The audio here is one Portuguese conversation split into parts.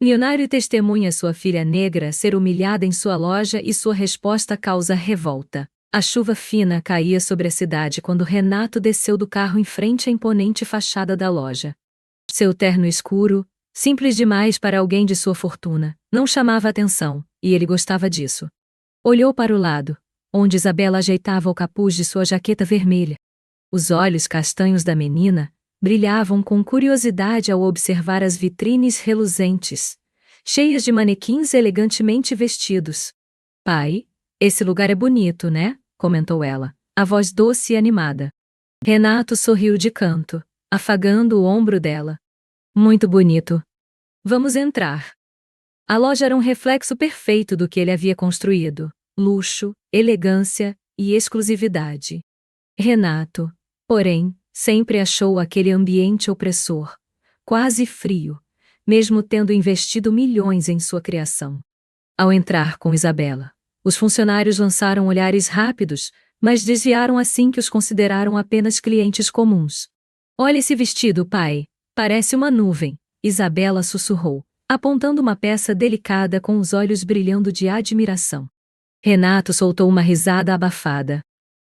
Milionário testemunha sua filha negra ser humilhada em sua loja e sua resposta causa revolta. A chuva fina caía sobre a cidade quando Renato desceu do carro em frente à imponente fachada da loja. Seu terno escuro, simples demais para alguém de sua fortuna, não chamava atenção, e ele gostava disso. Olhou para o lado, onde Isabela ajeitava o capuz de sua jaqueta vermelha. Os olhos castanhos da menina brilhavam com curiosidade ao observar as vitrines reluzentes, cheias de manequins elegantemente vestidos. Pai, esse lugar é bonito, né? Comentou ela, a voz doce e animada. Renato sorriu de canto, afagando o ombro dela. Muito bonito. Vamos entrar. A loja era um reflexo perfeito do que ele havia construído: luxo, elegância e exclusividade. Renato, porém, sempre achou aquele ambiente opressor, quase frio, mesmo tendo investido milhões em sua criação. Ao entrar com Isabela, os funcionários lançaram olhares rápidos, mas desviaram assim que os consideraram apenas clientes comuns. Olha esse vestido, pai. Parece uma nuvem, Isabela sussurrou, apontando uma peça delicada com os olhos brilhando de admiração. Renato soltou uma risada abafada.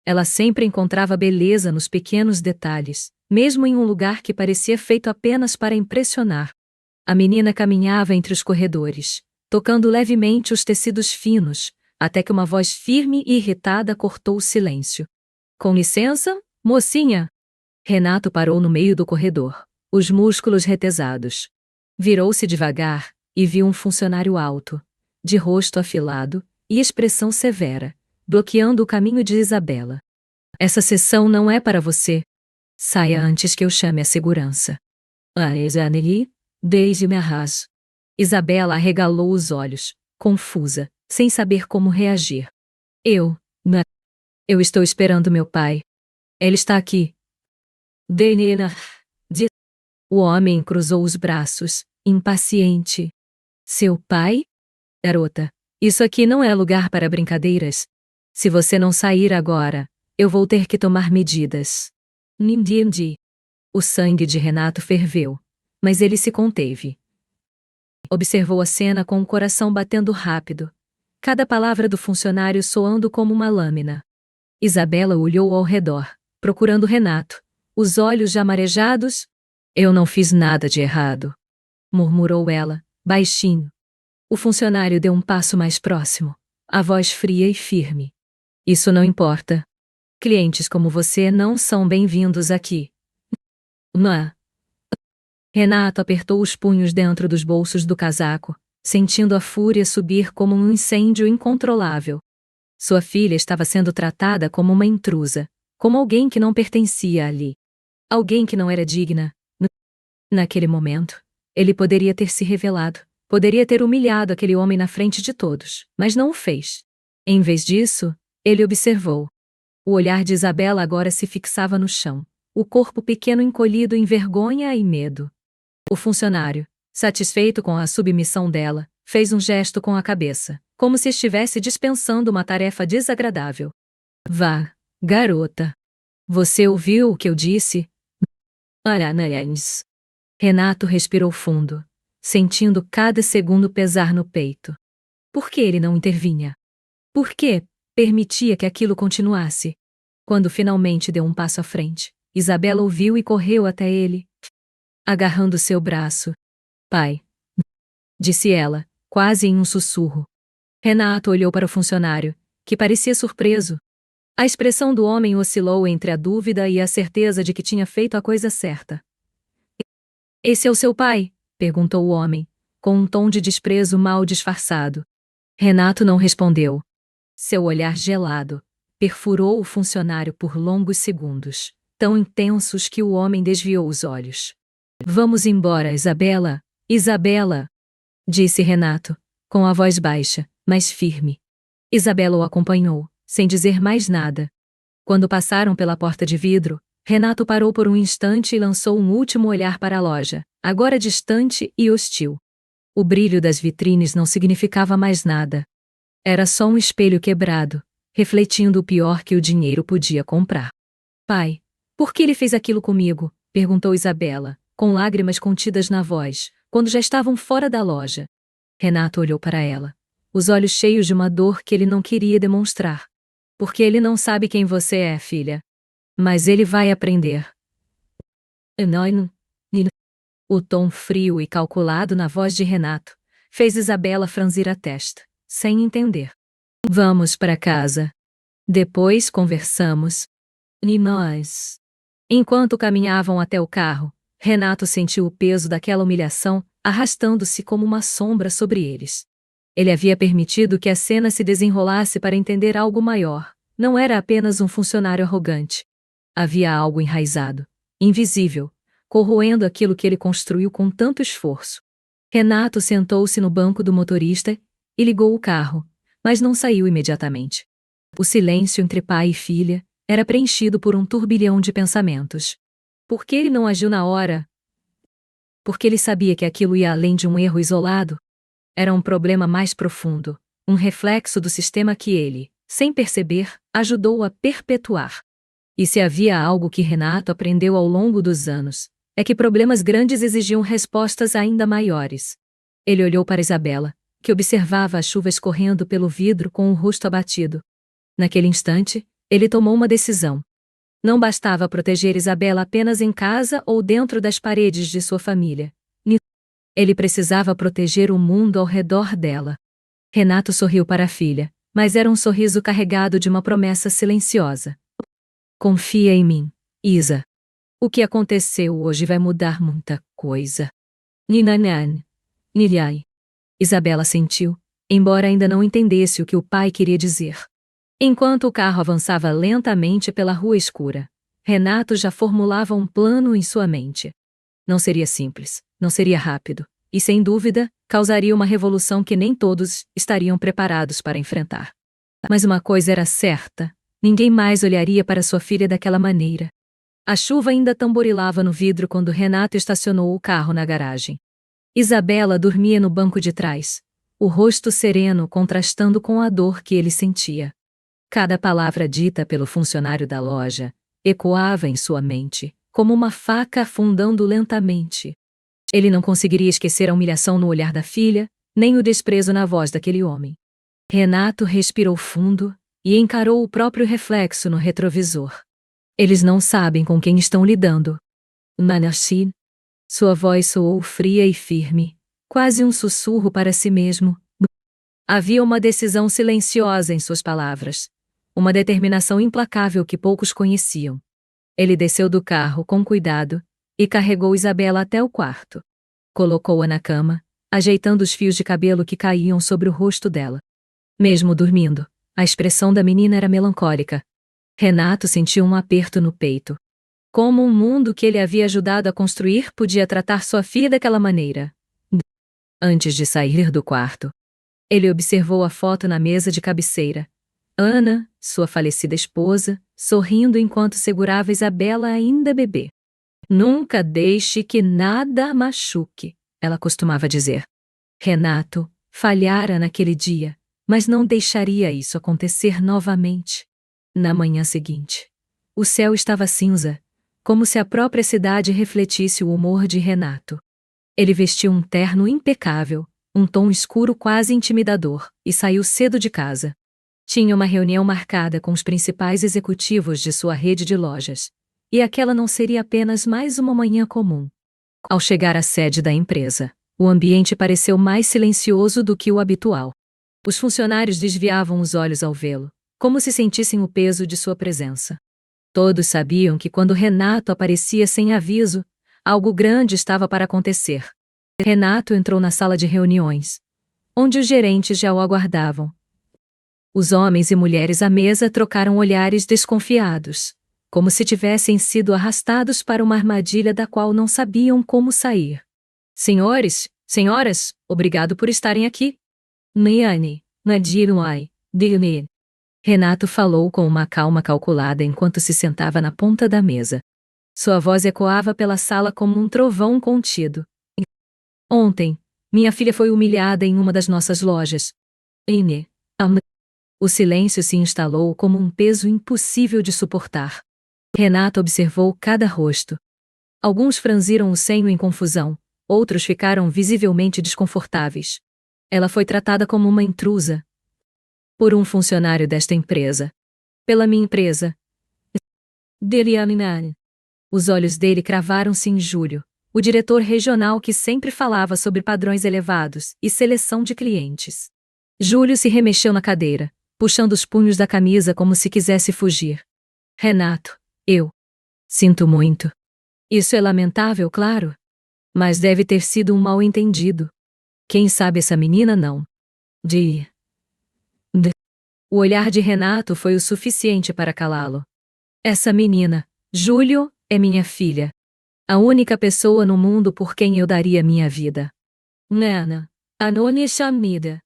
Ela sempre encontrava beleza nos pequenos detalhes, mesmo em um lugar que parecia feito apenas para impressionar. A menina caminhava entre os corredores, tocando levemente os tecidos finos, até que uma voz firme e irritada cortou o silêncio. Com licença, mocinha? Renato parou no meio do corredor, os músculos retesados. Virou-se devagar e viu um funcionário alto, de rosto afilado e expressão severa, bloqueando o caminho de Isabela. Essa sessão não é para você. Saia antes que eu chame a segurança. Deixe-me arraso. Isabela arregalou os olhos, confusa, sem saber como reagir. Eu estou esperando meu pai. Ele está aqui. O homem cruzou os braços, impaciente. Seu pai? Garota, isso aqui não é lugar para brincadeiras. Se você não sair agora, eu vou ter que tomar medidas. Nindi. O sangue de Renato ferveu, mas ele se conteve. Observou a cena com o coração batendo rápido, cada palavra do funcionário soando como uma lâmina. Isabela olhou ao redor, procurando Renato, os olhos já marejados. Eu não fiz nada de errado, murmurou ela, baixinho. O funcionário deu um passo mais próximo, a voz fria e firme. Isso não importa. Clientes como você não são bem-vindos aqui. Renato apertou os punhos dentro dos bolsos do casaco, sentindo a fúria subir como um incêndio incontrolável. Sua filha estava sendo tratada como uma intrusa, como alguém que não pertencia ali. Alguém que não era digna. Naquele momento, ele poderia ter se revelado, poderia ter humilhado aquele homem na frente de todos, mas não o fez. Em vez disso, ele observou. O olhar de Isabela agora se fixava no chão, o corpo pequeno encolhido em vergonha e medo. O funcionário, satisfeito com a submissão dela, fez um gesto com a cabeça, como se estivesse dispensando uma tarefa desagradável. Vá, garota. Você ouviu o que eu disse? Renato respirou fundo, sentindo cada segundo pesar no peito. Por que ele não intervinha? Por que permitia que aquilo continuasse? Quando finalmente deu um passo à frente, Isabela ouviu e correu até ele, agarrando seu braço. Pai, disse ela, quase em um sussurro. Renato olhou para o funcionário, que parecia surpreso. A expressão do homem oscilou entre a dúvida e a certeza de que tinha feito a coisa certa. Esse é o seu pai? Perguntou o homem, com um tom de desprezo mal disfarçado. Renato não respondeu. Seu olhar gelado perfurou o funcionário por longos segundos, tão intensos que o homem desviou os olhos. Vamos embora, Isabela. Isabela! Disse Renato, com a voz baixa, mas firme. Isabela o acompanhou, sem dizer mais nada. Quando passaram pela porta de vidro, Renato parou por um instante e lançou um último olhar para a loja, agora distante e hostil. O brilho das vitrines não significava mais nada. Era só um espelho quebrado, refletindo o pior que o dinheiro podia comprar. Pai, por que ele fez aquilo comigo? Perguntou Isabela, com lágrimas contidas na voz, quando já estavam fora da loja. Renato olhou para ela, os olhos cheios de uma dor que ele não queria demonstrar. Porque ele não sabe quem você é, filha. Mas ele vai aprender. O tom frio e calculado na voz de Renato fez Isabela franzir a testa, sem entender. Vamos para casa. Depois conversamos. E nós? Enquanto caminhavam até o carro, Renato sentiu o peso daquela humilhação arrastando-se como uma sombra sobre eles. Ele havia permitido que a cena se desenrolasse para entender algo maior. Não era apenas um funcionário arrogante. Havia algo enraizado, invisível, corroendo aquilo que ele construiu com tanto esforço. Renato sentou-se no banco do motorista e ligou o carro, mas não saiu imediatamente. O silêncio entre pai e filha era preenchido por um turbilhão de pensamentos. Por que ele não agiu na hora? Porque ele sabia que aquilo ia além de um erro isolado. Era um problema mais profundo, um reflexo do sistema que ele, sem perceber, ajudou a perpetuar. E se havia algo que Renato aprendeu ao longo dos anos, é que problemas grandes exigiam respostas ainda maiores. Ele olhou para Isabela, que observava a chuva escorrendo pelo vidro com o rosto abatido. Naquele instante, ele tomou uma decisão. Não bastava proteger Isabela apenas em casa ou dentro das paredes de sua família. Ele precisava proteger o mundo ao redor dela. Renato sorriu para a filha, mas era um sorriso carregado de uma promessa silenciosa. Confia em mim, Isa. O que aconteceu hoje vai mudar muita coisa. Ninanan. Nilhai. Isabela sentiu, embora ainda não entendesse o que o pai queria dizer. Enquanto o carro avançava lentamente pela rua escura, Renato já formulava um plano em sua mente. Não seria simples, não seria rápido, e sem dúvida, causaria uma revolução que nem todos estariam preparados para enfrentar. Mas uma coisa era certa, ninguém mais olharia para sua filha daquela maneira. A chuva ainda tamborilava no vidro quando Renato estacionou o carro na garagem. Isabela dormia no banco de trás, o rosto sereno contrastando com a dor que ele sentia. Cada palavra dita pelo funcionário da loja ecoava em sua mente, como uma faca afundando lentamente. Ele não conseguiria esquecer a humilhação no olhar da filha, nem o desprezo na voz daquele homem. Renato respirou fundo e encarou o próprio reflexo no retrovisor. Eles não sabem com quem estão lidando. Manashin. Sua voz soou fria e firme, quase um sussurro para si mesmo. Havia uma decisão silenciosa em suas palavras. Uma determinação implacável que poucos conheciam. Ele desceu do carro com cuidado e carregou Isabela até o quarto. Colocou-a na cama, ajeitando os fios de cabelo que caíam sobre o rosto dela. Mesmo dormindo, a expressão da menina era melancólica. Renato sentiu um aperto no peito. Como um mundo que ele havia ajudado a construir podia tratar sua filha daquela maneira? Antes de sair do quarto, ele observou a foto na mesa de cabeceira. Ana, sua falecida esposa, sorrindo enquanto segurava Isabela ainda bebê. Nunca deixe que nada a machuque, ela costumava dizer. Renato falhara naquele dia, mas não deixaria isso acontecer novamente. Na manhã seguinte, o céu estava cinza, como se a própria cidade refletisse o humor de Renato. Ele vestiu um terno impecável, um tom escuro quase intimidador, e saiu cedo de casa. Tinha uma reunião marcada com os principais executivos de sua rede de lojas, e aquela não seria apenas mais uma manhã comum. Ao chegar à sede da empresa, o ambiente pareceu mais silencioso do que o habitual. Os funcionários desviavam os olhos ao vê-lo, como se sentissem o peso de sua presença. Todos sabiam que quando Renato aparecia sem aviso, algo grande estava para acontecer. Renato entrou na sala de reuniões, onde os gerentes já o aguardavam. Os homens e mulheres à mesa trocaram olhares desconfiados, como se tivessem sido arrastados para uma armadilha da qual não sabiam como sair. Senhores, senhoras, obrigado por estarem aqui. Miane, Nadirwai, Dilne. Renato falou com uma calma calculada enquanto se sentava na ponta da mesa. Sua voz ecoava pela sala como um trovão contido. Ontem, minha filha foi humilhada em uma das nossas lojas. Ine, O silêncio se instalou como um peso impossível de suportar. Renato observou cada rosto. Alguns franziram o senho em confusão, outros ficaram visivelmente desconfortáveis. Ela foi tratada como uma intrusa por um funcionário desta empresa. Pela minha empresa. Deliaminane. Os olhos dele cravaram-se em Júlio, o diretor regional que sempre falava sobre padrões elevados e seleção de clientes. Júlio se remexeu na cadeira, puxando os punhos da camisa como se quisesse fugir. Renato, eu sinto muito. Isso é lamentável, claro. Mas deve ter sido um mal-entendido. Quem sabe essa menina não. O olhar de Renato foi o suficiente para calá-lo. Essa menina, Júlio, é minha filha. A única pessoa no mundo por quem eu daria minha vida. Nana, Anone Chamida.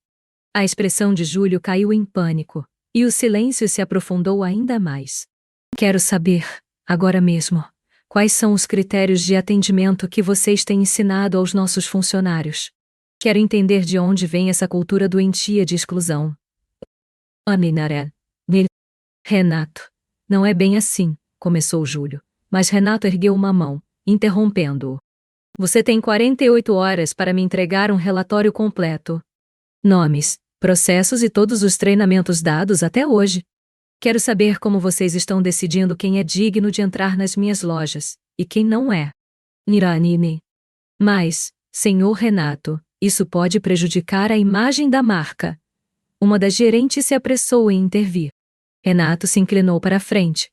A expressão de Júlio caiu em pânico, e o silêncio se aprofundou ainda mais. Quero saber, agora mesmo, quais são os critérios de atendimento que vocês têm ensinado aos nossos funcionários. Quero entender de onde vem essa cultura doentia de exclusão. Aminaré. Renato. Não é bem assim, começou Júlio, mas Renato ergueu uma mão, interrompendo-o. Você tem 48 horas para me entregar um relatório completo. Nomes, processos e todos os treinamentos dados até hoje. Quero saber como vocês estão decidindo quem é digno de entrar nas minhas lojas, e quem não é. Niranine. Mas, senhor Renato, isso pode prejudicar a imagem da marca. Uma das gerentes se apressou em intervir. Renato se inclinou para a frente,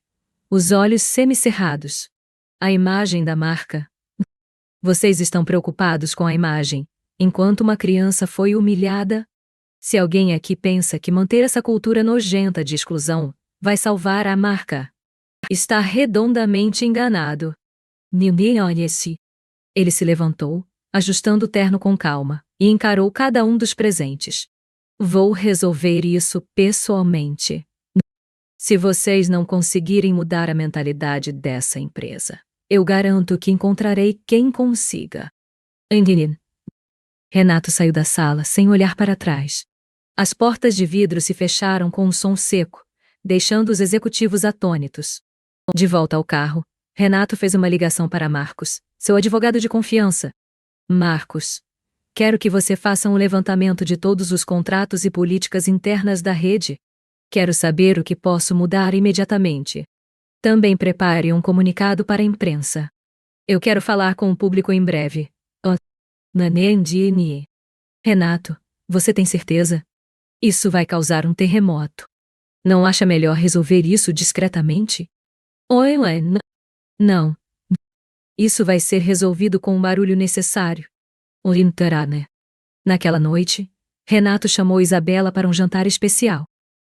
os olhos semicerrados. A imagem da marca. Vocês estão preocupados com a imagem, enquanto uma criança foi humilhada? Se alguém aqui pensa que manter essa cultura nojenta de exclusão vai salvar a marca, está redondamente enganado. Ninguém olhe-se. Ele se levantou, ajustando o terno com calma, e encarou cada um dos presentes. Vou resolver isso pessoalmente. Se vocês não conseguirem mudar a mentalidade dessa empresa, eu garanto que encontrarei quem consiga. Angelin. Renato saiu da sala sem olhar para trás. As portas de vidro se fecharam com um som seco, deixando os executivos atônitos. De volta ao carro, Renato fez uma ligação para Marcos, seu advogado de confiança. Marcos, quero que você faça um levantamento de todos os contratos e políticas internas da rede. Quero saber o que posso mudar imediatamente. Também prepare um comunicado para a imprensa. Eu quero falar com o público em breve. Nanendini. Renato, você tem certeza? Isso vai causar um terremoto. Não acha melhor resolver isso discretamente? Oi, não. Isso vai ser resolvido com o barulho necessário. Orintarane. Naquela noite, Renato chamou Isabela para um jantar especial.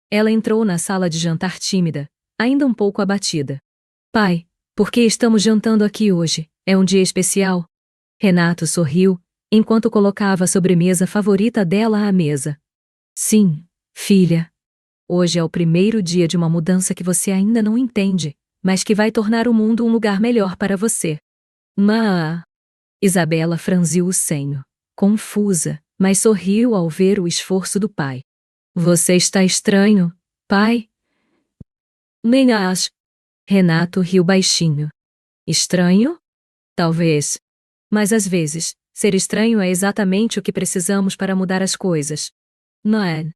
Ela entrou na sala de jantar tímida, ainda um pouco abatida. Pai, por que estamos jantando aqui hoje? É um dia especial? Renato sorriu, enquanto colocava a sobremesa favorita dela à mesa. Sim, filha. Hoje é o primeiro dia de uma mudança que você ainda não entende, mas que vai tornar o mundo um lugar melhor para você. Isabela franziu o senho, confusa, mas sorriu ao ver o esforço do pai. Você está estranho, pai? Nem acho. Renato riu baixinho. Estranho? Talvez. Mas às vezes, ser estranho é exatamente o que precisamos para mudar as coisas. Não é?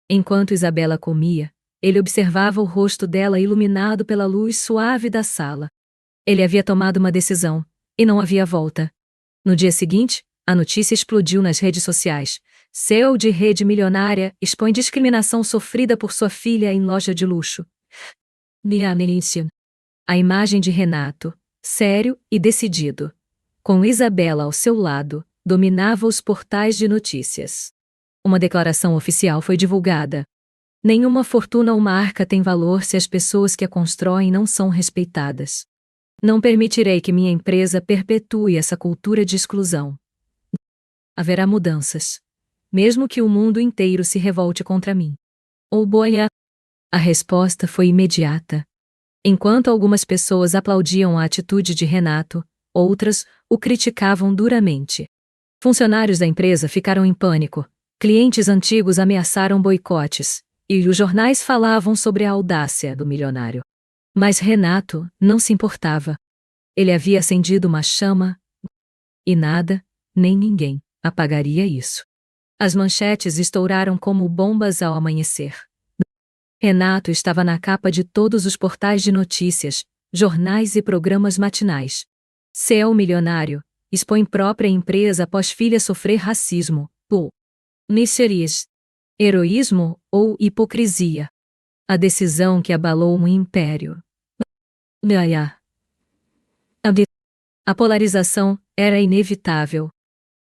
Enquanto Isabela comia, ele observava o rosto dela iluminado pela luz suave da sala. Ele havia tomado uma decisão, e não havia volta. No dia seguinte, a notícia explodiu nas redes sociais. CEO de rede milionária expõe discriminação sofrida por sua filha em loja de luxo. A imagem de Renato, sério e decidido, com Isabela ao seu lado, dominava os portais de notícias. Uma declaração oficial foi divulgada. Nenhuma fortuna ou marca tem valor se as pessoas que a constroem não são respeitadas. Não permitirei que minha empresa perpetue essa cultura de exclusão. Haverá mudanças, mesmo que o mundo inteiro se revolte contra mim. Ou boia. A resposta foi imediata. Enquanto algumas pessoas aplaudiam a atitude de Renato, outras o criticavam duramente. Funcionários da empresa ficaram em pânico, clientes antigos ameaçaram boicotes, e os jornais falavam sobre a audácia do milionário. Mas Renato não se importava. Ele havia acendido uma chama, e nada, nem ninguém apagaria isso. As manchetes estouraram como bombas ao amanhecer. Renato estava na capa de todos os portais de notícias, jornais e programas matinais. CEO milionário expõe própria empresa após filha sofrer racismo. Misérias. Heroísmo ou hipocrisia? A decisão que abalou um império. A polarização era inevitável.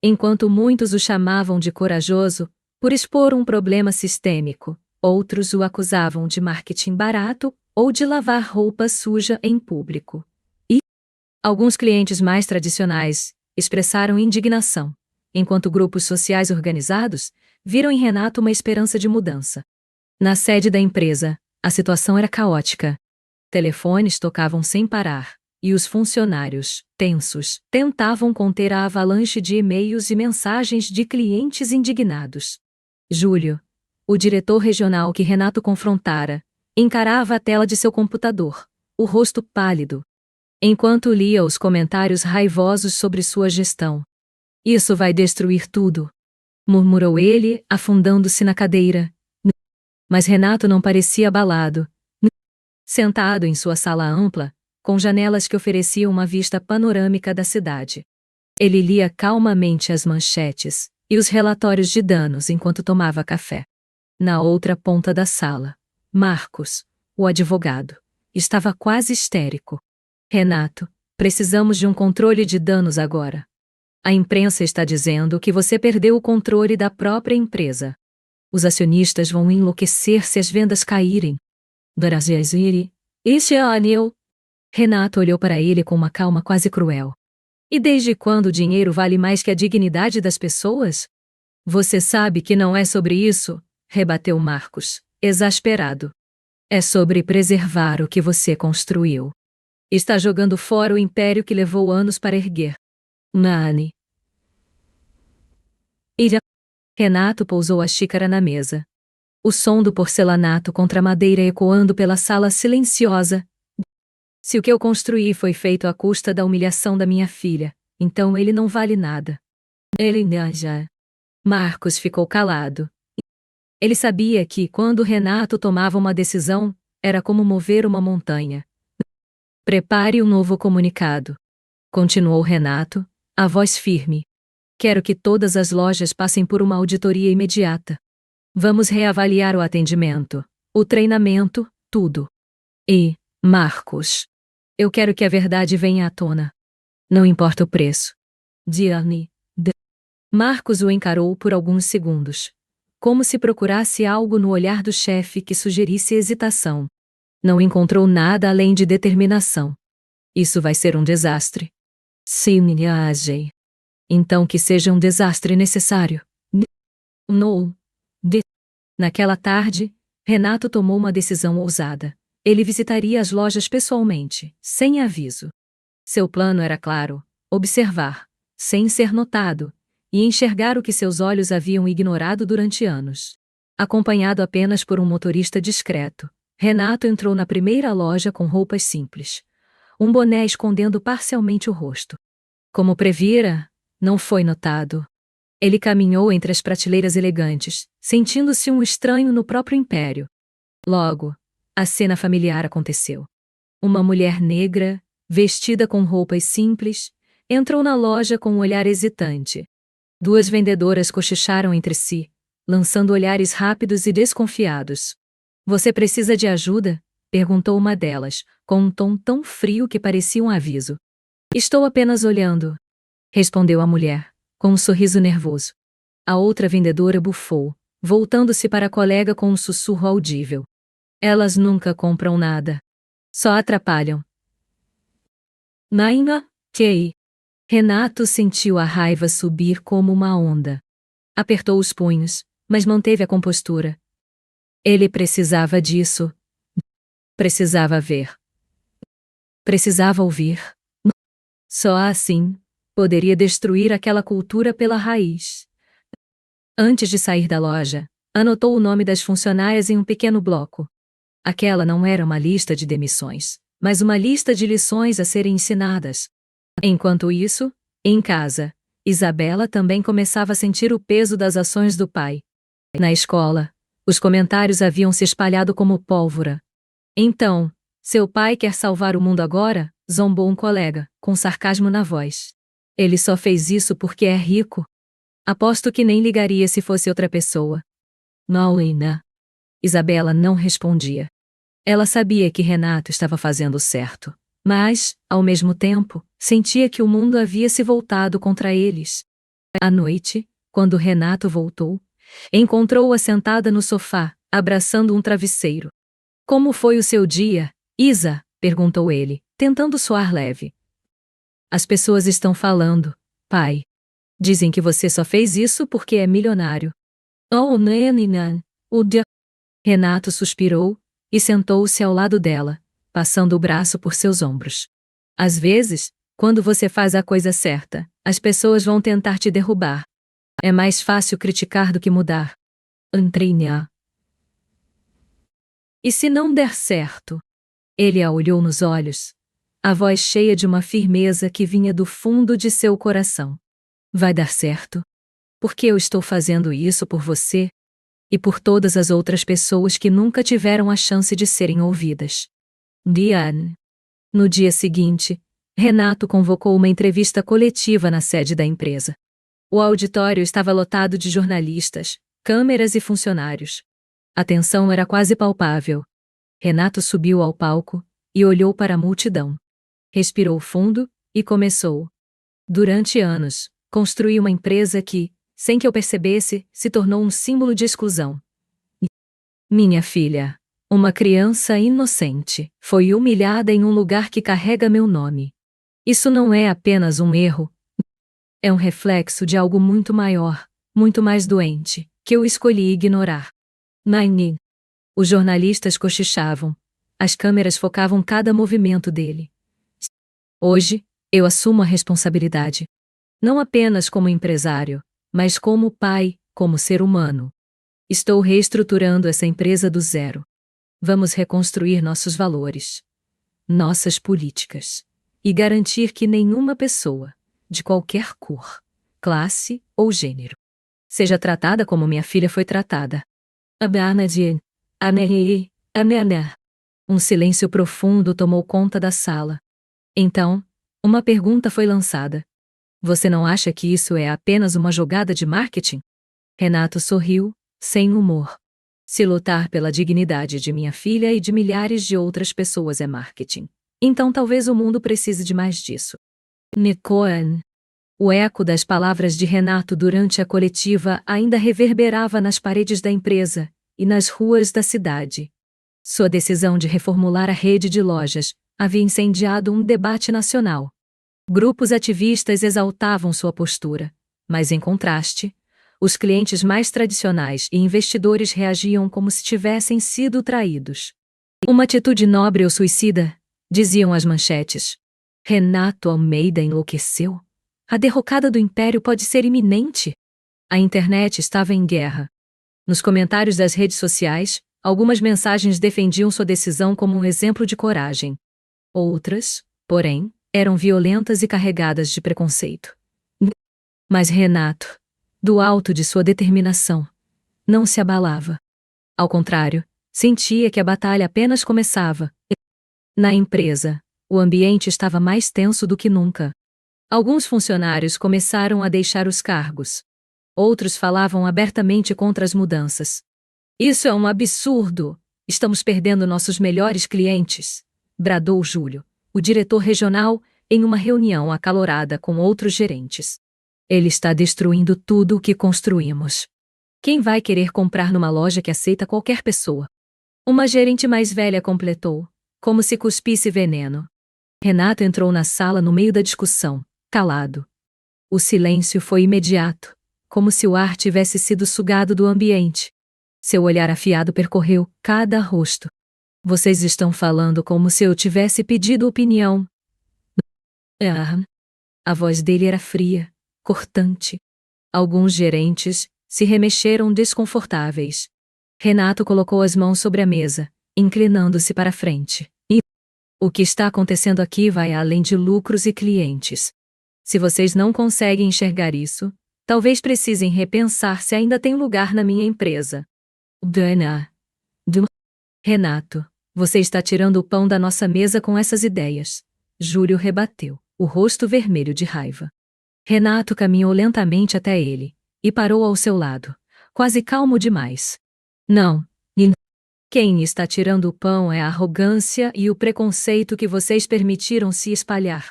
Enquanto muitos o chamavam de corajoso, por expor um problema sistêmico, outros o acusavam de marketing barato ou de lavar roupa suja em público. E alguns clientes mais tradicionais expressaram indignação, enquanto grupos sociais organizados viram em Renato uma esperança de mudança. Na sede da empresa, a situação era caótica. Telefones tocavam sem parar, e os funcionários, tensos, tentavam conter a avalanche de e-mails e mensagens de clientes indignados. Júlio, o diretor regional que Renato confrontara, encarava a tela de seu computador, o rosto pálido, enquanto lia os comentários raivosos sobre sua gestão. Isso vai destruir tudo, murmurou ele, afundando-se na cadeira. Mas Renato não parecia abalado. Sentado em sua sala ampla, com janelas que ofereciam uma vista panorâmica da cidade. Ele lia calmamente as manchetes e os relatórios de danos enquanto tomava café. Na outra ponta da sala, Marcos, o advogado, estava quase histérico. Renato, precisamos de um controle de danos agora. A imprensa está dizendo que você perdeu o controle da própria empresa. Os acionistas vão enlouquecer se as vendas caírem. Este é anil. Renato olhou para ele com uma calma quase cruel. E desde quando o dinheiro vale mais que a dignidade das pessoas? Você sabe que não é sobre isso, rebateu Marcos, exasperado. É sobre preservar o que você construiu. Está jogando fora o império que levou anos para erguer. Nani. Renato pousou a xícara na mesa. O som do porcelanato contra a madeira ecoando pela sala silenciosa. Se o que eu construí foi feito à custa da humilhação da minha filha, então ele não vale nada. Ele já. Marcos ficou calado. Ele sabia que, quando Renato tomava uma decisão, era como mover uma montanha. Prepare um novo comunicado. Continuou Renato, a voz firme. Quero que todas as lojas passem por uma auditoria imediata. Vamos reavaliar o atendimento, o treinamento, tudo. E, Marcos, eu quero que a verdade venha à tona. Não importa o preço. Diane. Marcos o encarou por alguns segundos, como se procurasse algo no olhar do chefe que sugerisse hesitação. Não encontrou nada além de determinação. Isso vai ser um desastre. Sim, Ajay. Então que seja um desastre necessário. Não. Naquela tarde, Renato tomou uma decisão ousada. Ele visitaria as lojas pessoalmente, sem aviso. Seu plano era claro: observar, sem ser notado, e enxergar o que seus olhos haviam ignorado durante anos. Acompanhado apenas por um motorista discreto, Renato entrou na primeira loja com roupas simples. Um boné escondendo parcialmente o rosto. Como previra, não foi notado. Ele caminhou entre as prateleiras elegantes, sentindo-se um estranho no próprio império. Logo, a cena familiar aconteceu. Uma mulher negra, vestida com roupas simples, entrou na loja com um olhar hesitante. Duas vendedoras cochicharam entre si, lançando olhares rápidos e desconfiados. Você precisa de ajuda? Perguntou uma delas, com um tom tão frio que parecia um aviso. Estou apenas olhando, respondeu a mulher, com um sorriso nervoso. A outra vendedora bufou, voltando-se para a colega com um sussurro audível. Elas nunca compram nada. Só atrapalham. Naina, que? Renato sentiu a raiva subir como uma onda. Apertou os punhos, mas manteve a compostura. Ele precisava disso. Precisava ver. Precisava ouvir. Só assim, poderia destruir aquela cultura pela raiz. Antes de sair da loja, anotou o nome das funcionárias em um pequeno bloco. Aquela não era uma lista de demissões, mas uma lista de lições a serem ensinadas. Enquanto isso, em casa, Isabela também começava a sentir o peso das ações do pai. Na escola, os comentários haviam se espalhado como pólvora. Então, seu pai quer salvar o mundo agora? Zombou um colega, com sarcasmo na voz. Ele só fez isso porque é rico. Aposto que nem ligaria se fosse outra pessoa. Naulina. Isabela não respondia. Ela sabia que Renato estava fazendo certo, mas, ao mesmo tempo, sentia que o mundo havia se voltado contra eles. À noite, quando Renato voltou, encontrou-a sentada no sofá, abraçando um travesseiro. Como foi o seu dia, Isa? Perguntou ele, tentando soar leve. As pessoas estão falando, pai. Dizem que você só fez isso porque é milionário. Oh, Neninan, o dia. Renato suspirou e sentou-se ao lado dela, passando o braço por seus ombros. Às vezes, quando você faz a coisa certa, as pessoas vão tentar te derrubar. É mais fácil criticar do que mudar. Antrinha. E se não der certo? Ele a olhou nos olhos, a voz cheia de uma firmeza que vinha do fundo de seu coração. Vai dar certo? Porque eu estou fazendo isso por você e por todas as outras pessoas que nunca tiveram a chance de serem ouvidas. Diane. No dia seguinte, Renato convocou uma entrevista coletiva na sede da empresa. O auditório estava lotado de jornalistas, câmeras e funcionários. A tensão era quase palpável. Renato subiu ao palco e olhou para a multidão. Respirou fundo e começou. Durante anos, construí uma empresa que, sem que eu percebesse, se tornou um símbolo de exclusão. Minha filha, uma criança inocente, foi humilhada em um lugar que carrega meu nome. Isso não é apenas um erro. É um reflexo de algo muito maior, muito mais doente, que eu escolhi ignorar. Nine. Os jornalistas cochichavam. As câmeras focavam cada movimento dele. Hoje, eu assumo a responsabilidade. Não apenas como empresário, mas como pai, como ser humano. Estou reestruturando essa empresa do zero. Vamos reconstruir nossos valores, nossas políticas, e garantir que nenhuma pessoa, de qualquer cor, classe ou gênero, seja tratada como minha filha foi tratada. Um silêncio profundo tomou conta da sala. Então, uma pergunta foi lançada. Você não acha que isso é apenas uma jogada de marketing? Renato sorriu, sem humor. Se lutar pela dignidade de minha filha e de milhares de outras pessoas é marketing, então talvez o mundo precise de mais disso. Nicoan. O eco das palavras de Renato durante a coletiva ainda reverberava nas paredes da empresa e nas ruas da cidade. Sua decisão de reformular a rede de lojas havia incendiado um debate nacional. Grupos ativistas exaltavam sua postura, mas em contraste, os clientes mais tradicionais e investidores reagiam como se tivessem sido traídos. Uma atitude nobre ou suicida, diziam as manchetes. Renato Almeida enlouqueceu? A derrocada do império pode ser iminente? A internet estava em guerra. Nos comentários das redes sociais, algumas mensagens defendiam sua decisão como um exemplo de coragem. Outras, porém, eram violentas e carregadas de preconceito. Mas Renato, do alto de sua determinação, não se abalava. Ao contrário, sentia que a batalha apenas começava. Na empresa, o ambiente estava mais tenso do que nunca. Alguns funcionários começaram a deixar os cargos. Outros falavam abertamente contra as mudanças. Isso é um absurdo! Estamos perdendo nossos melhores clientes! Bradou Júlio, o diretor regional, em uma reunião acalorada com outros gerentes. Ele está destruindo tudo o que construímos. Quem vai querer comprar numa loja que aceita qualquer pessoa? Uma gerente mais velha completou, como se cuspisse veneno. Renato entrou na sala no meio da discussão, calado. O silêncio foi imediato, como se o ar tivesse sido sugado do ambiente. Seu olhar afiado percorreu cada rosto. Vocês estão falando como se eu tivesse pedido opinião. A voz dele era fria, cortante. Alguns gerentes se remexeram desconfortáveis. Renato colocou as mãos sobre a mesa, inclinando-se para a frente. O que está acontecendo aqui vai além de lucros e clientes. Se vocês não conseguem enxergar isso, talvez precisem repensar se ainda tem lugar na minha empresa. Dana. Renato, você está tirando o pão da nossa mesa com essas ideias. Júlio rebateu, o rosto vermelho de raiva. Renato caminhou lentamente até ele e parou ao seu lado, quase calmo demais. Não. Quem está tirando o pão é a arrogância e o preconceito que vocês permitiram se espalhar.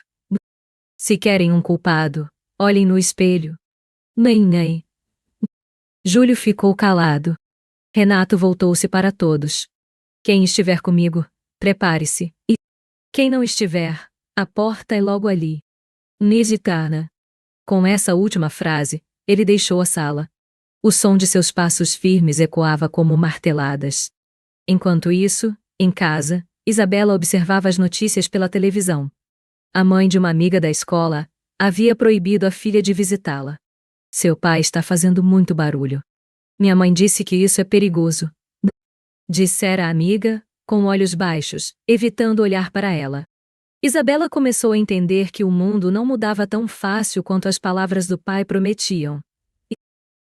Se querem um culpado, olhem no espelho. Nem. Júlio ficou calado. Renato voltou-se para todos. Quem estiver comigo, prepare-se. E quem não estiver, a porta é logo ali. Nisitana. Com essa última frase, ele deixou a sala. O som de seus passos firmes ecoava como marteladas. Enquanto isso, em casa, Isabela observava as notícias pela televisão. A mãe de uma amiga da escola havia proibido a filha de visitá-la. Seu pai está fazendo muito barulho. Minha mãe disse que isso é perigoso. Dissera a amiga, com olhos baixos, evitando olhar para ela. Isabela começou a entender que o mundo não mudava tão fácil quanto as palavras do pai prometiam. E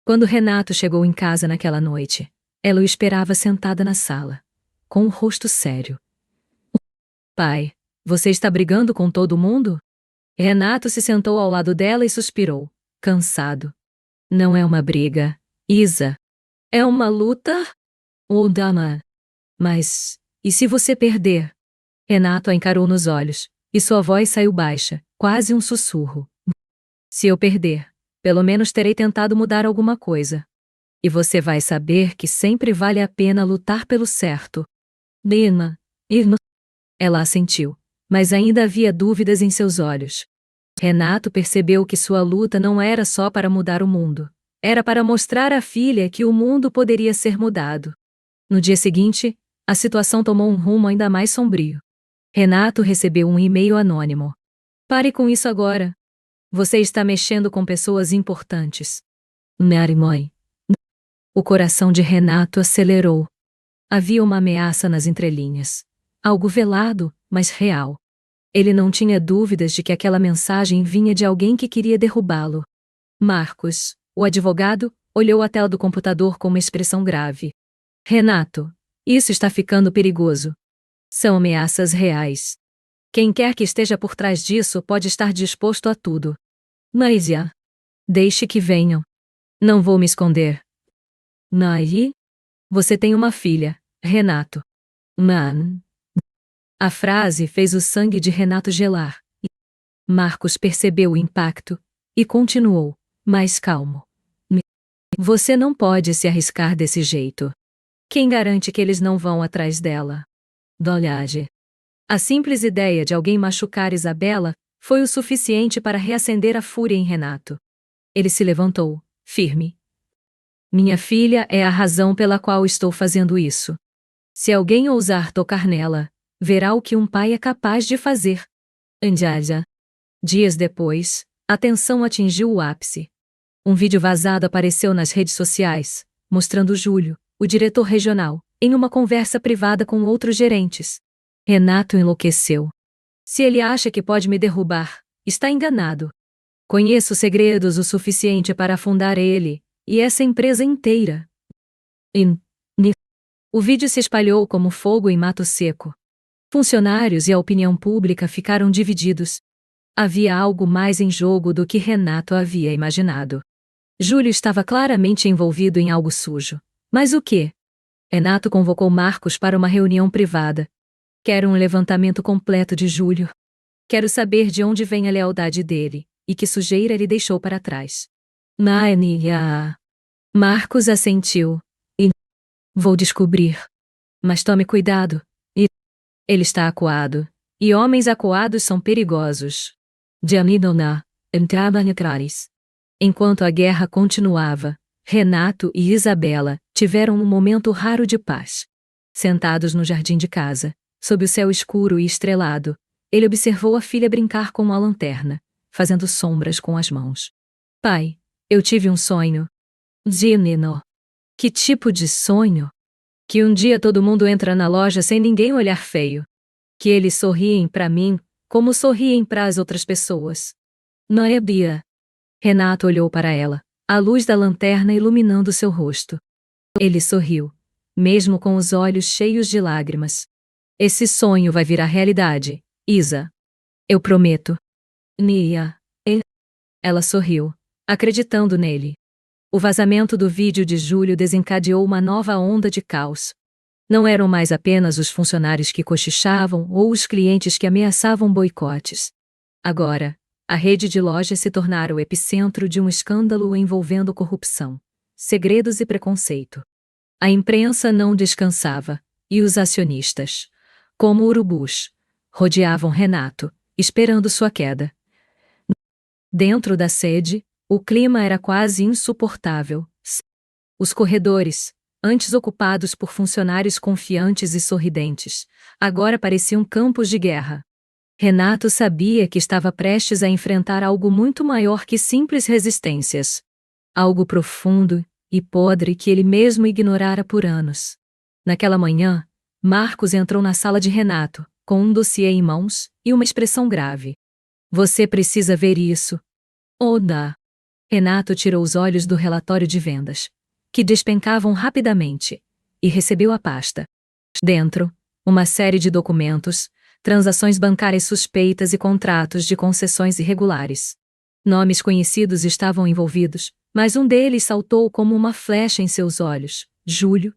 quando Renato chegou em casa naquela noite, ela o esperava sentada na sala, com o rosto sério. Pai, você está brigando com todo mundo? Renato se sentou ao lado dela e suspirou, cansado. Não é uma briga, Isa. É uma luta? Oh, dama. Mas, e se você perder? Renato a encarou nos olhos, e sua voz saiu baixa, quase um sussurro. Se eu perder, pelo menos terei tentado mudar alguma coisa. E você vai saber que sempre vale a pena lutar pelo certo. Irmã. Ela assentiu, mas ainda havia dúvidas em seus olhos. Renato percebeu que sua luta não era só para mudar o mundo. Era para mostrar à filha que o mundo poderia ser mudado. No dia seguinte, a situação tomou um rumo ainda mais sombrio. Renato recebeu um e-mail anônimo. Pare com isso agora. Você está mexendo com pessoas importantes. Mãe. O coração de Renato acelerou. Havia uma ameaça nas entrelinhas. Algo velado, mas real. Ele não tinha dúvidas de que aquela mensagem vinha de alguém que queria derrubá-lo. Marcos, o advogado, olhou a tela do computador com uma expressão grave. Renato, isso está ficando perigoso. São ameaças reais. Quem quer que esteja por trás disso pode estar disposto a tudo. Maísia. Deixe que venham. Não vou me esconder. Nai? Você tem uma filha, Renato. Man. A frase fez o sangue de Renato gelar. Marcos percebeu o impacto e continuou, mais calmo. Você não pode se arriscar desse jeito. Quem garante que eles não vão atrás dela? Dolhage. A simples ideia de alguém machucar Isabela foi o suficiente para reacender a fúria em Renato. Ele se levantou, firme. Minha filha é a razão pela qual estou fazendo isso. Se alguém ousar tocar nela, verá o que um pai é capaz de fazer. Anjaja. Dias depois, a tensão atingiu o ápice. Um vídeo vazado apareceu nas redes sociais, mostrando Júlio, o diretor regional, em uma conversa privada com outros gerentes. Renato enlouqueceu. Se ele acha que pode me derrubar, está enganado. Conheço segredos o suficiente para afundar ele, e essa empresa inteira. O vídeo se espalhou como fogo em mato seco. Funcionários e a opinião pública ficaram divididos. Havia algo mais em jogo do que Renato havia imaginado. Júlio estava claramente envolvido em algo sujo. Mas o quê? Renato convocou Marcos para uma reunião privada. Quero um levantamento completo de Júlio. Quero saber de onde vem a lealdade dele, e que sujeira ele deixou para trás. Marcos assentiu. Vou descobrir. Mas tome cuidado. Ele está acuado. E homens acuados são perigosos. Enquanto a guerra continuava, Renato e Isabela tiveram um momento raro de paz. Sentados no jardim de casa, sob o céu escuro e estrelado, ele observou a filha brincar com uma lanterna, fazendo sombras com as mãos. Pai, eu tive um sonho. Zinino. Que tipo de sonho? Que um dia todo mundo entra na loja sem ninguém olhar feio. Que eles sorriem para mim, como sorriem para as outras pessoas. Não é Bia. Renato olhou para ela, a luz da lanterna iluminando seu rosto. Ele sorriu, mesmo com os olhos cheios de lágrimas. Esse sonho vai virar realidade, Isa. Eu prometo. Nia. Ela sorriu, acreditando nele. O vazamento do vídeo de Júlio desencadeou uma nova onda de caos. Não eram mais apenas os funcionários que cochichavam ou os clientes que ameaçavam boicotes. Agora, a rede de lojas se tornara o epicentro de um escândalo envolvendo corrupção, segredos e preconceito. A imprensa não descansava, e os acionistas, como urubus, rodeavam Renato, esperando sua queda. Dentro da sede, o clima era quase insuportável. Os corredores, antes ocupados por funcionários confiantes e sorridentes, agora pareciam campos de guerra. Renato sabia que estava prestes a enfrentar algo muito maior que simples resistências. Algo profundo e podre que ele mesmo ignorara por anos. Naquela manhã, Marcos entrou na sala de Renato, com um dossiê em mãos e uma expressão grave. Você precisa ver isso. Oda. Renato tirou os olhos do relatório de vendas, que despencavam rapidamente, e recebeu a pasta. Dentro, uma série de documentos, transações bancárias suspeitas e contratos de concessões irregulares. Nomes conhecidos estavam envolvidos, mas um deles saltou como uma flecha em seus olhos. Júlio.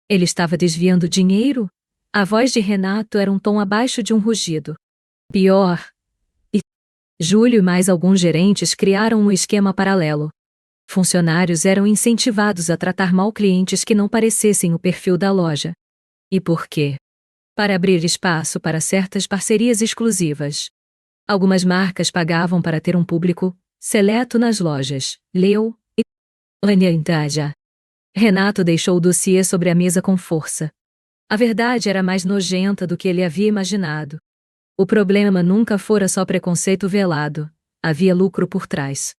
Ele estava desviando dinheiro? A voz de Renato era um tom abaixo de um rugido. Pior. Júlio e mais alguns gerentes criaram um esquema paralelo. Funcionários eram incentivados a tratar mal clientes que não parecessem o perfil da loja. E por quê? Para abrir espaço para certas parcerias exclusivas. Algumas marcas pagavam para ter um público seleto nas lojas. Leu e Anhantaja. Renato deixou o dossiê sobre a mesa com força. A verdade era mais nojenta do que ele havia imaginado. O problema nunca fora só preconceito velado. Havia lucro por trás.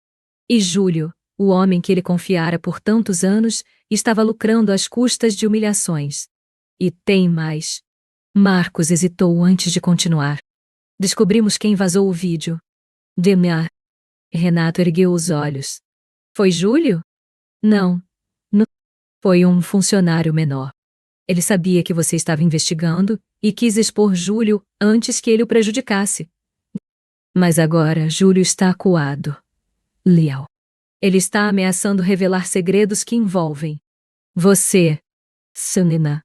E Júlio, o homem que ele confiara por tantos anos, estava lucrando às custas de humilhações. E tem mais. Marcos hesitou antes de continuar. Descobrimos quem vazou o vídeo. Demar. Renato ergueu os olhos. Foi Júlio? Não. Foi um funcionário menor. Ele sabia que você estava investigando e quis expor Júlio antes que ele o prejudicasse. Mas agora Júlio está acuado. Leal. Ele está ameaçando revelar segredos que envolvem você, Sanina.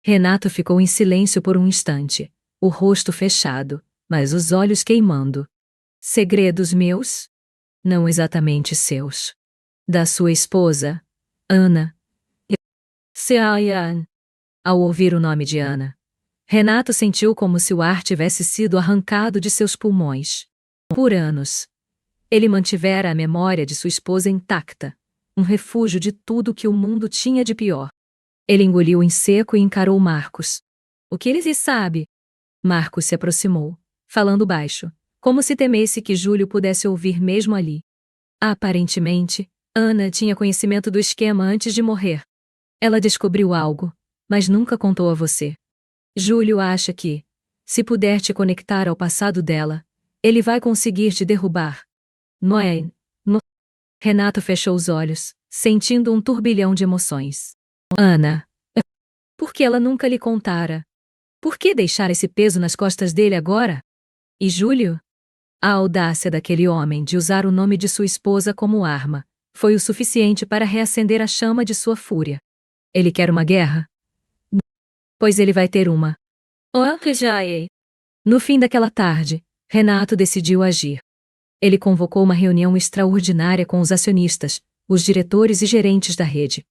Renato ficou em silêncio por um instante, o rosto fechado, mas os olhos queimando. Segredos meus? Não exatamente seus. Da sua esposa, Ana. Seayan. Ao ouvir o nome de Ana, Renato sentiu como se o ar tivesse sido arrancado de seus pulmões. Por anos, ele mantivera a memória de sua esposa intacta, um refúgio de tudo que o mundo tinha de pior. Ele engoliu em seco e encarou Marcos. O que ele sabe? Marcos se aproximou, falando baixo, como se temesse que Júlio pudesse ouvir mesmo ali. Aparentemente, Ana tinha conhecimento do esquema antes de morrer. Ela descobriu algo, mas nunca contou a você. Júlio acha que, se puder te conectar ao passado dela, ele vai conseguir te derrubar. Noé. Renato fechou os olhos, sentindo um turbilhão de emoções. Ana. Por que ela nunca lhe contara? Por que deixar esse peso nas costas dele agora? E Júlio? A audácia daquele homem de usar o nome de sua esposa como arma foi o suficiente para reacender a chama de sua fúria. Ele quer uma guerra? Pois ele vai ter uma. No fim daquela tarde, Renato decidiu agir. Ele convocou uma reunião extraordinária com os acionistas, os diretores e gerentes da rede.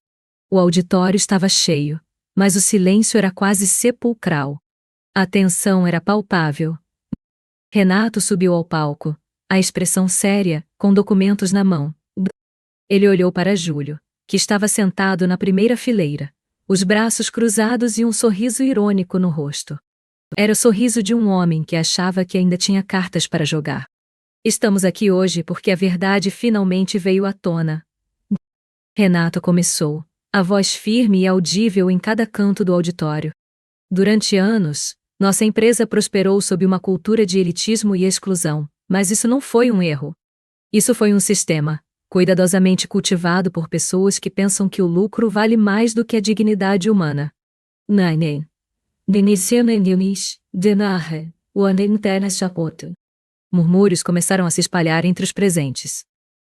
O auditório estava cheio, mas o silêncio era quase sepulcral. A tensão era palpável. Renato subiu ao palco, a expressão séria, com documentos na mão. Ele olhou para Júlio, que estava sentado na primeira fileira, os braços cruzados e um sorriso irônico no rosto. Era o sorriso de um homem que achava que ainda tinha cartas para jogar. Estamos aqui hoje porque a verdade finalmente veio à tona. Renato começou, a voz firme e audível em cada canto do auditório. Durante anos, nossa empresa prosperou sob uma cultura de elitismo e exclusão, Mas isso não foi um erro. Isso foi um sistema, cuidadosamente cultivado por pessoas que pensam que o lucro vale mais do que a dignidade humana. Nein. Murmúrios começaram a se espalhar entre os presentes.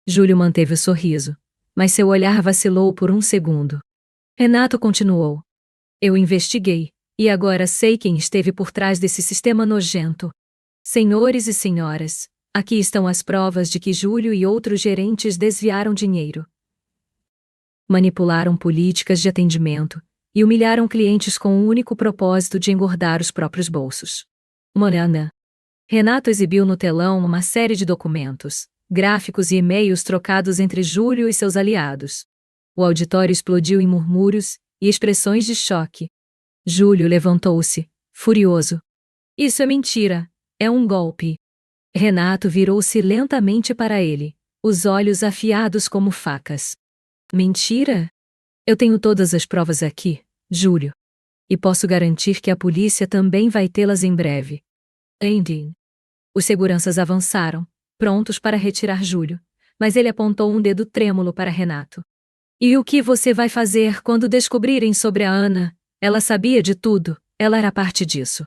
Júlio manteve o sorriso, mas seu olhar vacilou por um segundo. Renato continuou. Eu investiguei, e agora sei quem esteve por trás desse sistema nojento. Senhores e senhoras, aqui estão as provas de que Júlio e outros gerentes desviaram dinheiro. Manipularam políticas de atendimento e humilharam clientes com o único propósito de engordar os próprios bolsos. Morana. Renato exibiu no telão uma série de documentos, gráficos e e-mails trocados entre Júlio e seus aliados. O auditório explodiu em murmúrios e expressões de choque. Júlio levantou-se, furioso. Isso é mentira. É um golpe. Renato virou-se lentamente para ele, os olhos afiados como facas. Mentira? Eu tenho todas as provas aqui, Júlio. E posso garantir que a polícia também vai tê-las em breve. Ending. Os seguranças avançaram, prontos para retirar Júlio, mas ele apontou um dedo trêmulo para Renato. E o que você vai fazer quando descobrirem sobre a Ana? Ela sabia de tudo, ela era parte disso.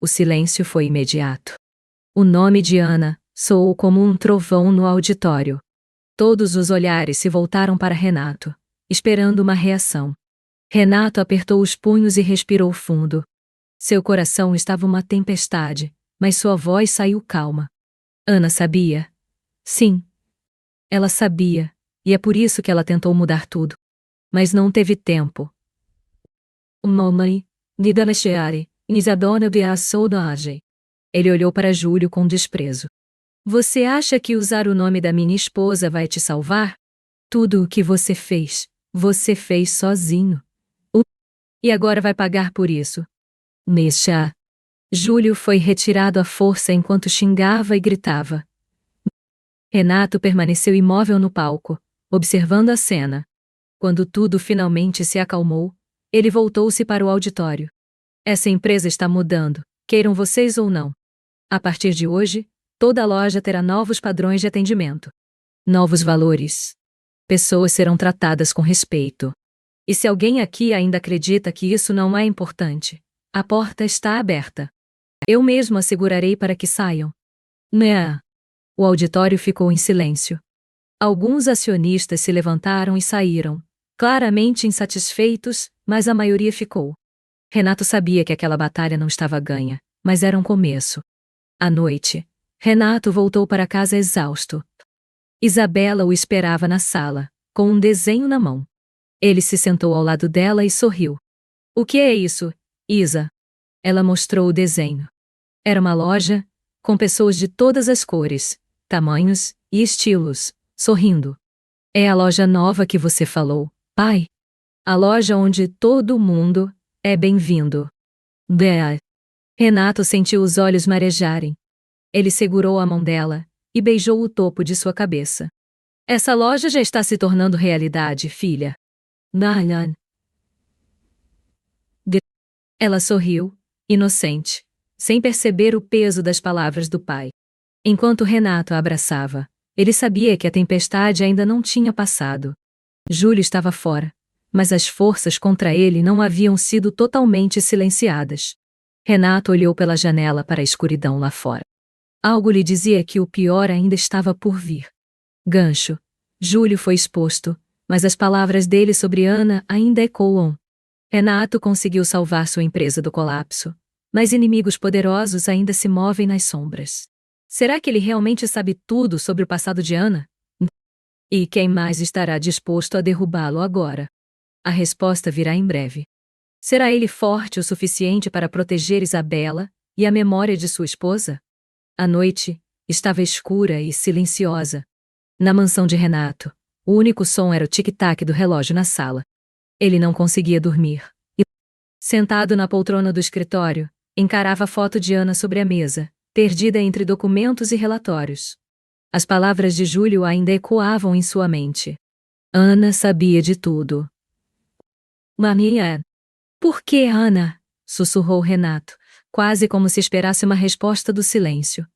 O silêncio foi imediato. O nome de Ana soou como um trovão no auditório. Todos os olhares se voltaram para Renato, esperando uma reação. Renato apertou os punhos e respirou fundo. Seu coração estava uma tempestade, mas sua voz saiu calma. Ana sabia? Sim. Ela sabia, e é por isso que ela tentou mudar tudo. Mas não teve tempo. Mamãe, Nidalecheare, Nisadona de Saudade. Ele olhou para Júlio com desprezo. Você acha que usar o nome da minha esposa vai te salvar? Tudo o que você fez sozinho. E agora vai pagar por isso. Mexa. Júlio foi retirado à força enquanto xingava e gritava. Renato permaneceu imóvel no palco, observando a cena. Quando tudo finalmente se acalmou, ele voltou-se para o auditório. Essa empresa está mudando, queiram vocês ou não. A partir de hoje, toda a loja terá novos padrões de atendimento. Novos valores. Pessoas serão tratadas com respeito. E se alguém aqui ainda acredita que isso não é importante, a porta está aberta. Eu mesmo assegurarei para que saiam. Né? O auditório ficou em silêncio. Alguns acionistas se levantaram e saíram, claramente insatisfeitos, mas a maioria ficou. Renato sabia que aquela batalha não estava ganha, mas era um começo. À noite, Renato voltou para casa exausto. Isabela o esperava na sala, com um desenho na mão. Ele se sentou ao lado dela e sorriu. O que é isso, Isa? Ela mostrou o desenho. Era uma loja, com pessoas de todas as cores, tamanhos e estilos, sorrindo. É a loja nova que você falou, pai? A loja onde todo mundo é bem-vindo. Bea. Renato sentiu os olhos marejarem. Ele segurou a mão dela e beijou o topo de sua cabeça. Essa loja já está se tornando realidade, filha. Nayan. Ela sorriu, inocente, sem perceber o peso das palavras do pai. Enquanto Renato a abraçava, ele sabia que a tempestade ainda não tinha passado. Júlio estava fora, mas as forças contra ele não haviam sido totalmente silenciadas. Renato olhou pela janela para a escuridão lá fora. Algo lhe dizia que o pior ainda estava por vir. Gancho. Júlio foi exposto, mas as palavras dele sobre Ana ainda ecoam. Renato conseguiu salvar sua empresa do colapso, mas inimigos poderosos ainda se movem nas sombras. Será que ele realmente sabe tudo sobre o passado de Ana? E quem mais estará disposto a derrubá-lo agora? A resposta virá em breve. Será ele forte o suficiente para proteger Isabela e a memória de sua esposa? A noite estava escura e silenciosa. Na mansão de Renato, o único som era o tic-tac do relógio na sala. Ele não conseguia dormir. E, sentado na poltrona do escritório, encarava a foto de Ana sobre a mesa, perdida entre documentos e relatórios. As palavras de Júlio ainda ecoavam em sua mente. Ana sabia de tudo. Mamia. Por que Ana? Sussurrou Renato, quase como se esperasse uma resposta do silêncio.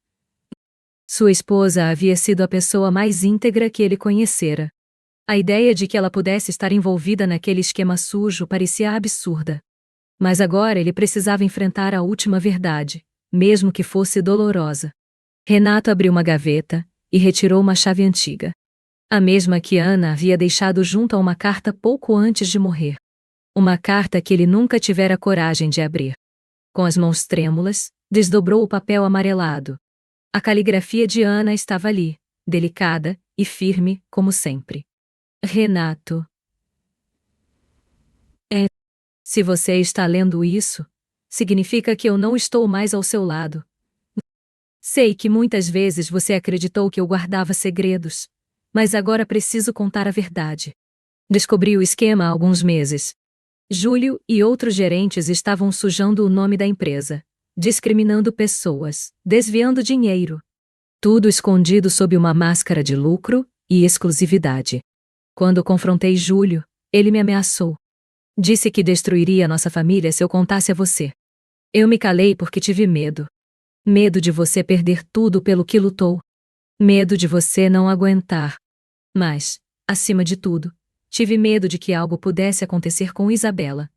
Sua esposa havia sido a pessoa mais íntegra que ele conhecera. A ideia de que ela pudesse estar envolvida naquele esquema sujo parecia absurda. Mas agora ele precisava enfrentar a última verdade, mesmo que fosse dolorosa. Renato abriu uma gaveta e retirou uma chave antiga. A mesma que Ana havia deixado junto a uma carta pouco antes de morrer. Uma carta que ele nunca tivera coragem de abrir. Com as mãos trêmulas, desdobrou o papel amarelado. A caligrafia de Ana estava ali, delicada e firme, como sempre. Renato. Se você está lendo isso, significa que eu não estou mais ao seu lado. Sei que muitas vezes você acreditou que eu guardava segredos, mas agora preciso contar a verdade. Descobri o esquema há alguns meses. Júlio e outros gerentes estavam sujando o nome da empresa, discriminando pessoas, desviando dinheiro. Tudo escondido sob uma máscara de lucro e exclusividade. Quando confrontei Júlio, ele me ameaçou. Disse que destruiria nossa família se eu contasse a você. Eu me calei porque tive medo. Medo de você perder tudo pelo que lutou. Medo de você não aguentar. Mas, acima de tudo, tive medo de que algo pudesse acontecer com Isabela.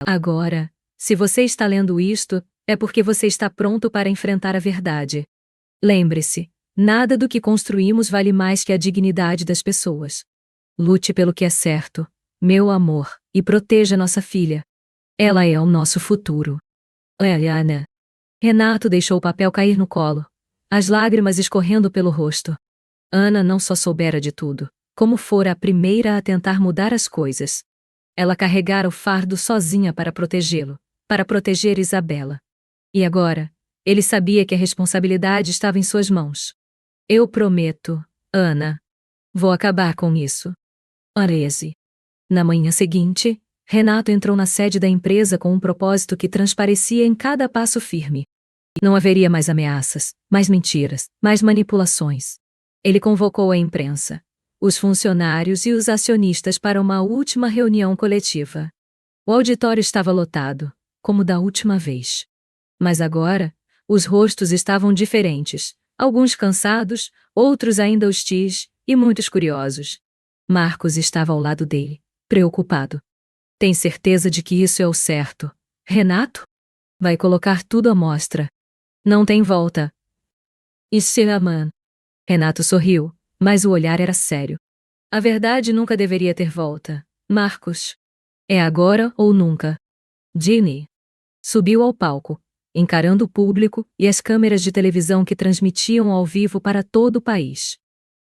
Agora, se você está lendo isto, é porque você está pronto para enfrentar a verdade. Lembre-se, nada do que construímos vale mais que a dignidade das pessoas. Lute pelo que é certo, meu amor, e proteja nossa filha. Ela é o nosso futuro. Ana. Renato deixou o papel cair no colo, as lágrimas escorrendo pelo rosto. Ana não só soubera de tudo, como fora a primeira a tentar mudar as coisas. Ela carregara o fardo sozinha para protegê-lo, para proteger Isabela. E agora, ele sabia que a responsabilidade estava em suas mãos. Eu prometo, Ana. Vou acabar com isso. Arese. Na manhã seguinte, Renato entrou na sede da empresa com um propósito que transparecia em cada passo firme. Não haveria mais ameaças, mais mentiras, mais manipulações. Ele convocou a imprensa, os funcionários e os acionistas para uma última reunião coletiva. O auditório estava lotado, como da última vez. Mas agora, os rostos estavam diferentes, alguns cansados, outros ainda hostis, e muitos curiosos. Marcos estava ao lado dele, preocupado. Tem certeza de que isso é o certo, Renato? Vai colocar tudo à mostra. Não tem volta. Isseaman. Renato sorriu, mas o olhar era sério. A verdade nunca deveria ter volta, Marcos. É agora ou nunca. Ginny. Subiu ao palco, encarando o público e as câmeras de televisão que transmitiam ao vivo para todo o país.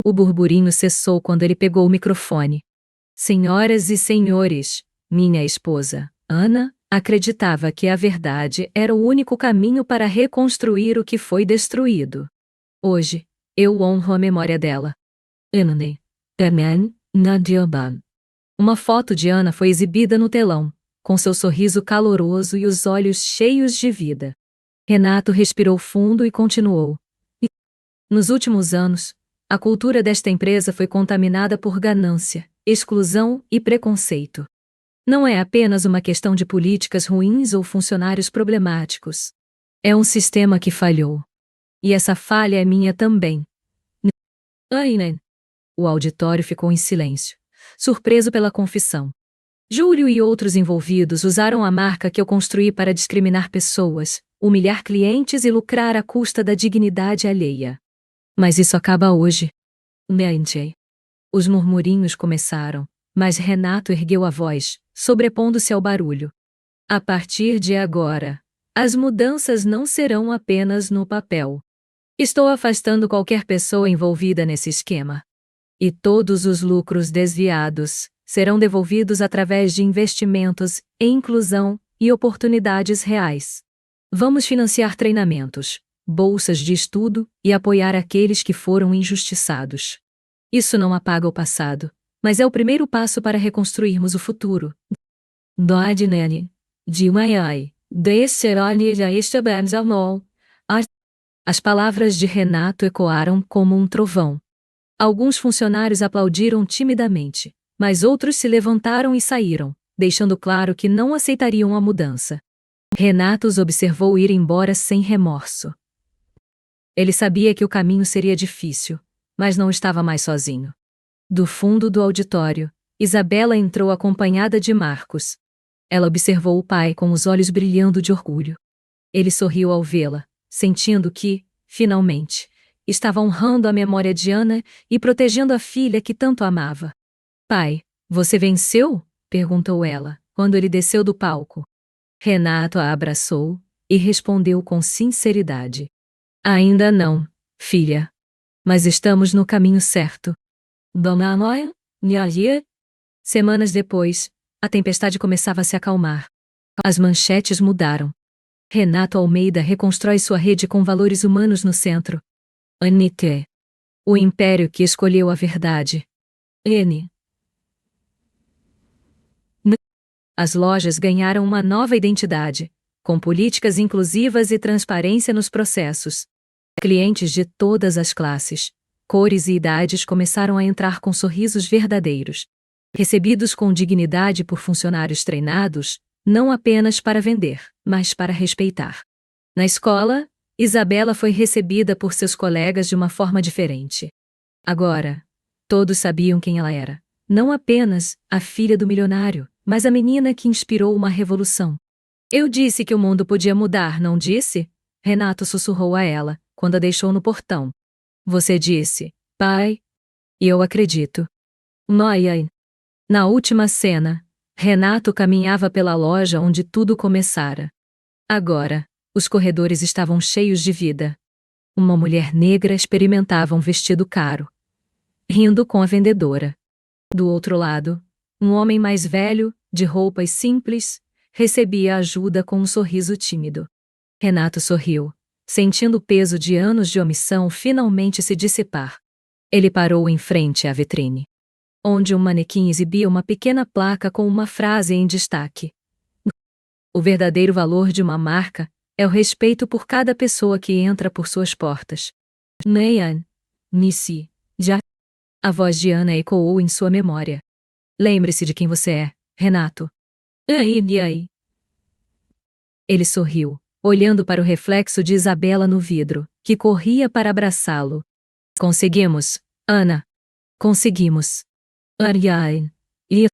O burburinho cessou quando ele pegou o microfone. Senhoras e senhores, minha esposa, Ana, acreditava que a verdade era o único caminho para reconstruir o que foi destruído. Hoje, eu honro a memória dela. Anne. Amen, Nadioban. Uma foto de Ana foi exibida no telão, com seu sorriso caloroso e os olhos cheios de vida. Renato respirou fundo e continuou. Nos últimos anos, a cultura desta empresa foi contaminada por ganância, exclusão e preconceito. Não é apenas uma questão de políticas ruins ou funcionários problemáticos. É um sistema que falhou. E essa falha é minha também. Ainen. O auditório ficou em silêncio, surpreso pela confissão. Júlio e outros envolvidos usaram a marca que eu construí para discriminar pessoas, humilhar clientes e lucrar à custa da dignidade alheia. Mas isso acaba hoje. Mente. Os murmurinhos começaram, mas Renato ergueu a voz, sobrepondo-se ao barulho. A partir de agora, as mudanças não serão apenas no papel. Estou afastando qualquer pessoa envolvida nesse esquema. E todos os lucros desviados serão devolvidos através de investimentos, inclusão e oportunidades reais. Vamos financiar treinamentos, bolsas de estudo e apoiar aqueles que foram injustiçados. Isso não apaga o passado, mas é o primeiro passo para reconstruirmos o futuro. Doadnene, Dimaiai, Desserone já estabenzamol. As palavras de Renato ecoaram como um trovão. Alguns funcionários aplaudiram timidamente, mas outros se levantaram e saíram, deixando claro que não aceitariam a mudança. Renato os observou ir embora sem remorso. Ele sabia que o caminho seria difícil, mas não estava mais sozinho. Do fundo do auditório, Isabela entrou acompanhada de Marcos. Ela observou o pai com os olhos brilhando de orgulho. Ele sorriu ao vê-la, sentindo que, finalmente, estava honrando a memória de Ana e protegendo a filha que tanto amava. Pai, você venceu? Perguntou ela, quando ele desceu do palco. Renato a abraçou e respondeu com sinceridade. Ainda não, filha. Mas estamos no caminho certo. Dona Noia, Nhalia? Semanas depois, a tempestade começava a se acalmar. As manchetes mudaram. Renato Almeida reconstrói sua rede com valores humanos no centro. Anite. O império que escolheu a verdade. N. As lojas ganharam uma nova identidade, com políticas inclusivas e transparência nos processos. Clientes de todas as classes, cores e idades começaram a entrar com sorrisos verdadeiros. Recebidos com dignidade por funcionários treinados, não apenas para vender, mas para respeitar. Na escola, Isabela foi recebida por seus colegas de uma forma diferente. Agora, todos sabiam quem ela era. Não apenas a filha do milionário, mas a menina que inspirou uma revolução. Eu disse que o mundo podia mudar, não disse? Renato sussurrou a ela, quando a deixou no portão. Você disse, pai? E eu acredito. Noia. Na última cena, Renato caminhava pela loja onde tudo começara. Agora, os corredores estavam cheios de vida. Uma mulher negra experimentava um vestido caro, rindo com a vendedora. Do outro lado, um homem mais velho, de roupas simples, recebia ajuda com um sorriso tímido. Renato sorriu, sentindo o peso de anos de omissão finalmente se dissipar. Ele parou em frente à vitrine, onde um manequim exibia uma pequena placa com uma frase em destaque. O verdadeiro valor de uma marca é o respeito por cada pessoa que entra por suas portas. Neyan, Nissi, já. A voz de Ana ecoou em sua memória. Lembre-se de quem você é, Renato. Ai. Ele sorriu, olhando para o reflexo de Isabela no vidro, que corria para abraçá-lo. Conseguimos, Ana. Conseguimos. Ariane. E